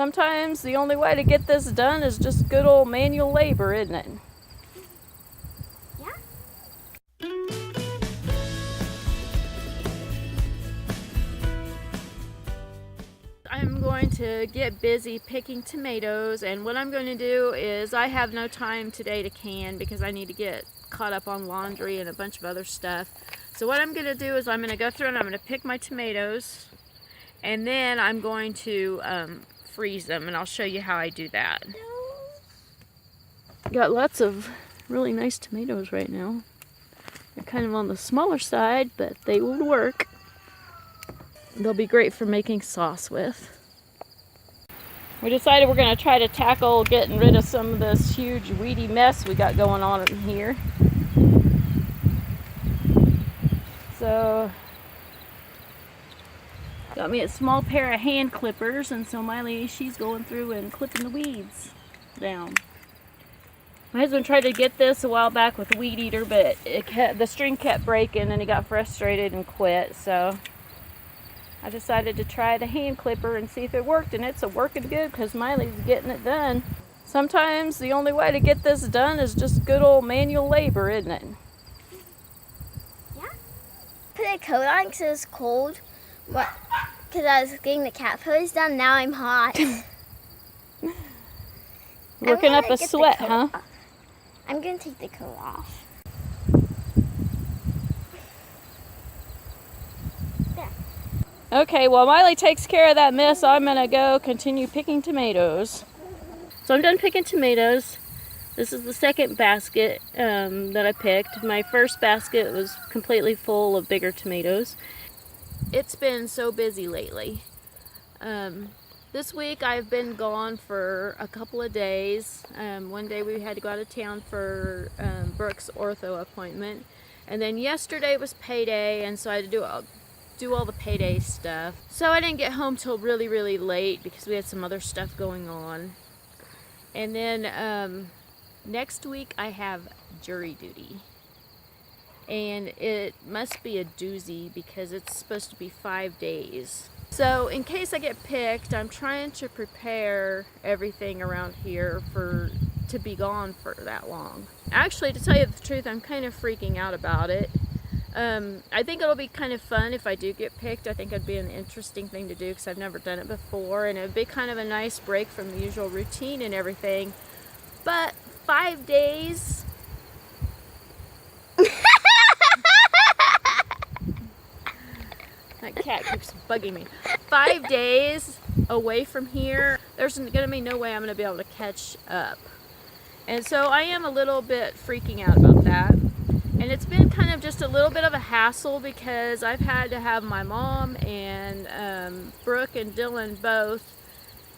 Sometimes the only way to get this done is just good old manual labor, isn't it? Yeah. I'm going to get busy picking tomatoes, and what I'm going to do is I have no time today to can because I need to get caught up on laundry and a bunch of other stuff. So what I'm going to do is I'm going to go through and I'm going to pick my tomatoes, and then I'm going to freeze them, and I'll show you how I do that. Got lots of really nice tomatoes right now. They're kind of on the smaller side, but they will work. They'll be great for making sauce with. We decided we're going to try to tackle getting rid of some of this huge weedy mess we got going on in here. So, got me a small pair of hand clippers, and so Miley, she's going through and clipping the weeds down. My husband tried to get this a while back with a weed eater, but the string kept breaking and he got frustrated and quit. So I decided to try the hand clipper and see if it worked, and it's working good because Miley's getting it done. Sometimes the only way to get this done is just good old manual labor, isn't it? Yeah. Put a coat on because it was cold. Because I was getting the cat pose done. Now I'm hot. Working up a sweat, huh? I'm going to take the coat off. There. Okay, while Miley takes care of that mess, I'm going to go continue picking tomatoes. So I'm done picking tomatoes. This is the second basket that I picked. My first basket was completely full of bigger tomatoes. It's been so busy lately. This week I've been gone for a couple of days. One day we had to go out of town for Brooke's ortho appointment. And then yesterday was payday, and so I had to do all the payday stuff. So I didn't get home till really, really late because we had some other stuff going on. And then next week I have jury duty. And it must be a doozy because it's supposed to be 5 days. So in case I get picked, I'm trying to prepare everything around here to be gone for that long. Actually, to tell you the truth, I'm kind of freaking out about it. I think it'll be kind of fun if I do get picked. I think it'd be an interesting thing to do because I've never done it before, and it would be kind of a nice break from the usual routine and everything. But 5 days... That cat keeps bugging me. 5 days away from here, there's going to be no way I'm going to be able to catch up. And so I am a little bit freaking out about that. And it's been kind of just a little bit of a hassle because I've had to have my mom and Brooke and Dylan both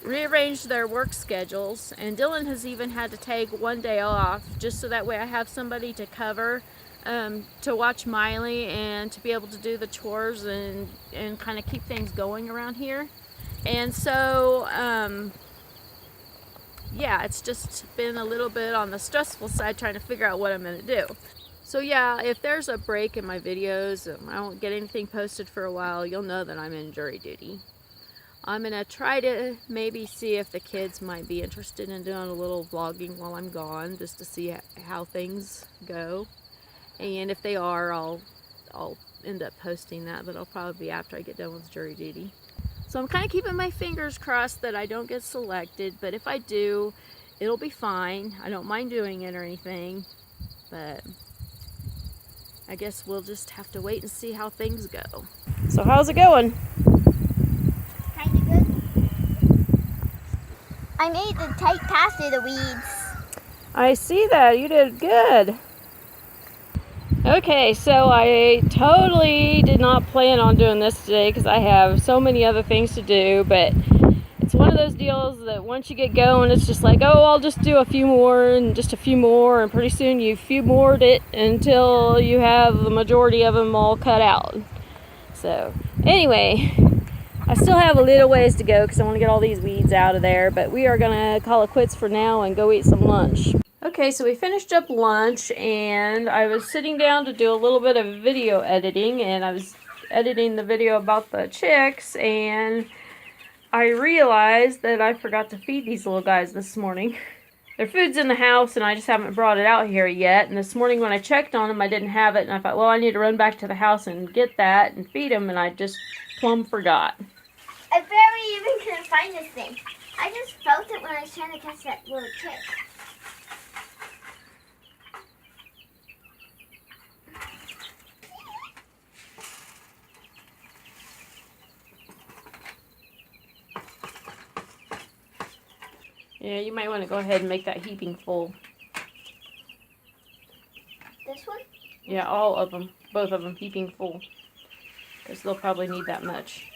rearrange their work schedules. And Dylan has even had to take one day off just so that way I have somebody to cover. To watch Miley and to be able to do the chores and kind of keep things going around here. And so, yeah, it's just been a little bit on the stressful side trying to figure out what I'm going to do. So yeah, if there's a break in my videos, I won't get anything posted for a while, you'll know that I'm in jury duty. I'm going to try to maybe see if the kids might be interested in doing a little vlogging while I'm gone, just to see how things go. And if they are, I'll end up posting that, but it'll probably be after I get done with jury duty. So I'm kind of keeping my fingers crossed that I don't get selected, but if I do, it'll be fine. I don't mind doing it or anything, but I guess we'll just have to wait and see how things go. So how's it going? Kind of good. I made the tight path through the weeds. I see that. You did good. Okay, so I totally did not plan on doing this today because I have so many other things to do, but it's one of those deals that once you get going, it's just like, oh, I'll just do a few more and just a few more, and pretty soon you few moored it until you have the majority of them all cut out. So anyway, I still have a little ways to go because I want to get all these weeds out of there, but we are going to call it quits for now and go eat some lunch. Okay, so we finished up lunch, and I was sitting down to do a little bit of video editing, and I was editing the video about the chicks, and I realized that I forgot to feed these little guys this morning. Their food's in the house and I just haven't brought it out here yet. And this morning when I checked on them, I didn't have it. And I thought, well, I need to run back to the house and get that and feed them. And I just plumb forgot. I barely even couldn't find this thing. I just felt it when I was trying to catch that little chick. Yeah, you might want to go ahead and make that heaping full. This one? Yeah, all of them. Both of them heaping full. Because they'll probably need that much.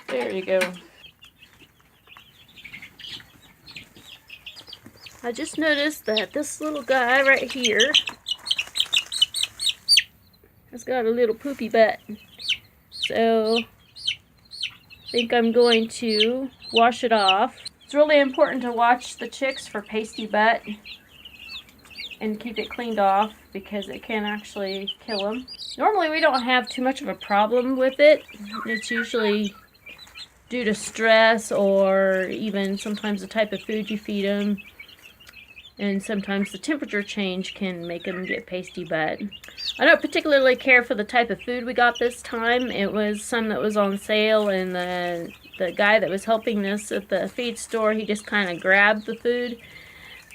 There you go. I just noticed that this little guy right here has got a little poopy butt. So I think I'm going to wash it off. It's really important to watch the chicks for pasty butt and keep it cleaned off because it can actually kill them. Normally we don't have too much of a problem with it. It's usually due to stress or even sometimes the type of food you feed them. And sometimes the temperature change can make them get pasty butt. I don't particularly care for the type of food we got this time. It was some that was on sale, and the guy that was helping us at the feed store, he just kind of grabbed the food.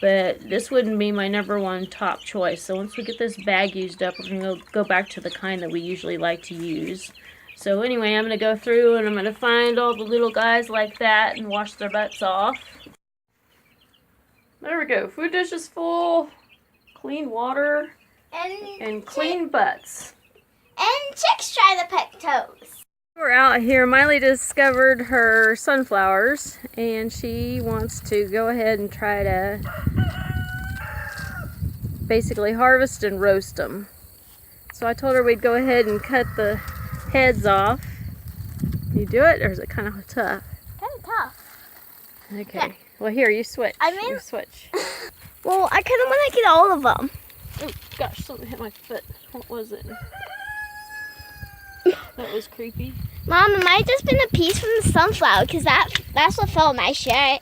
But this wouldn't be my number one top choice. So once we get this bag used up, we're going to go back to the kind that we usually like to use. So anyway, I'm going to go through and I'm going to find all the little guys like that and wash their butts off. There we go. Food dish is full, clean water, and clean butts. And chicks try to peck toes. We're out here. Miley discovered her sunflowers, and she wants to go ahead and try to basically harvest and roast them. So I told her we'd go ahead and cut the heads off. Can you do it, or is it kind of tough? Kind of tough. Okay. Yeah. Well, here, you switch. You switch. Well, I kind of want to get all of them. Oh, gosh, something hit my foot. What was it? That was creepy. Mom, it might have just been a piece from the sunflower, because that's what fell on my shirt.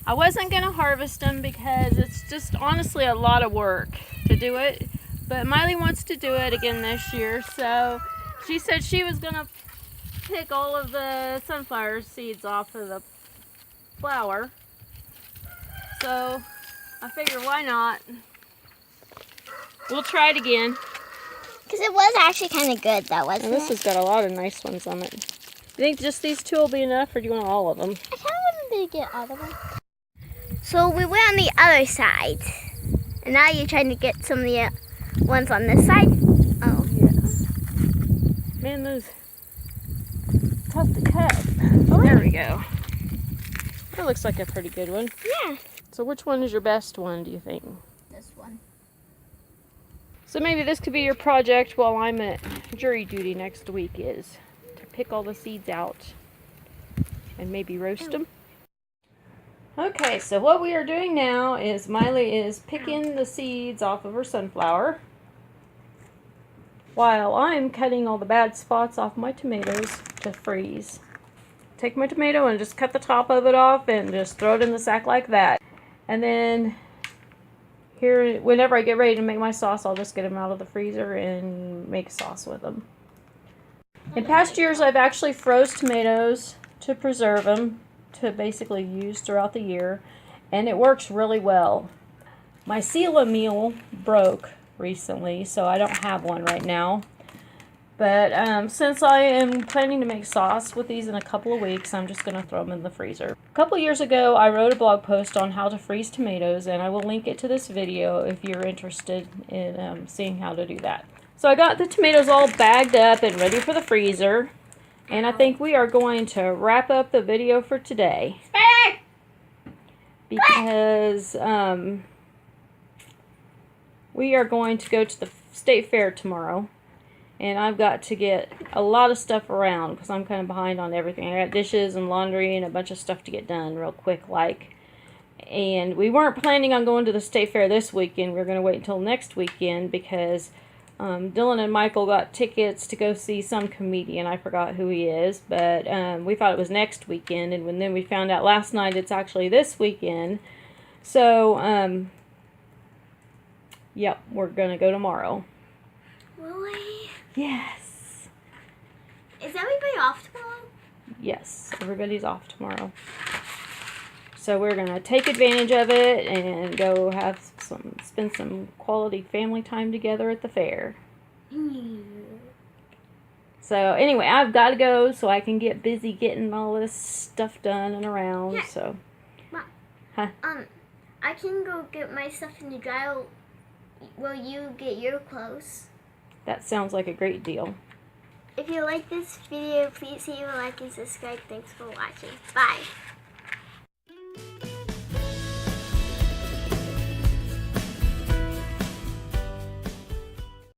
I wasn't going to harvest them because it's just honestly a lot of work to do it. But Miley wants to do it again this year, so she said she was going to pick all of the sunflower seeds off of the flower. So I figured, why not? We'll try it again. Because it was actually kind of good, though, wasn't it? This has got a lot of nice ones on it. You think just these two will be enough, or do you want all of them? I kind of wanted to get all of them. So we went on the other side. And now you're trying to get some of the ones on this side? Oh. Yes. Man, those tough to cut. Oh, there we go. That looks like a pretty good one. Yeah. So which one is your best one, do you think? This one. So maybe this could be your project while I'm at jury duty next week, is to pick all the seeds out and maybe roast them. Okay, so what we are doing now is Miley is picking the seeds off of her sunflower while I'm cutting all the bad spots off my tomatoes to freeze. Take my tomato and just cut the top of it off and just throw it in the sack like that. And then here, whenever I get ready to make my sauce, I'll just get them out of the freezer and make sauce with them. In past years, I've actually froze tomatoes to preserve them, to basically use throughout the year, and it works really well. My seal meal broke recently, so I don't have one right now. But since I am planning to make sauce with these in a couple of weeks, I'm just going to throw them in the freezer. A couple years ago, I wrote a blog post on how to freeze tomatoes, and I will link it to this video if you're interested in seeing how to do that. So I got the tomatoes all bagged up and ready for the freezer, and I think we are going to wrap up the video for today. Because we are going to go to the state fair tomorrow. And I've got to get a lot of stuff around because I'm kind of behind on everything. I got dishes and laundry and a bunch of stuff to get done real quick like. And we weren't planning on going to the state fair this weekend. We were going to wait until next weekend because Dylan and Michael got tickets to go see some comedian. I forgot who he is, but we thought it was next weekend, and then we found out last night it's actually this weekend. So, yep, we're gonna go tomorrow. Really? Yes. Is everybody off tomorrow? Yes, everybody's off tomorrow. So we're gonna take advantage of it and go spend some quality family time together at the fair. So anyway, I've got to go so I can get busy getting all this stuff done and around. Yeah. So, Mom, huh? I can go get my stuff in the dryer. Will you get your clothes? That sounds like a great deal. If you like this video, please leave a like and subscribe. Thanks for watching. Bye.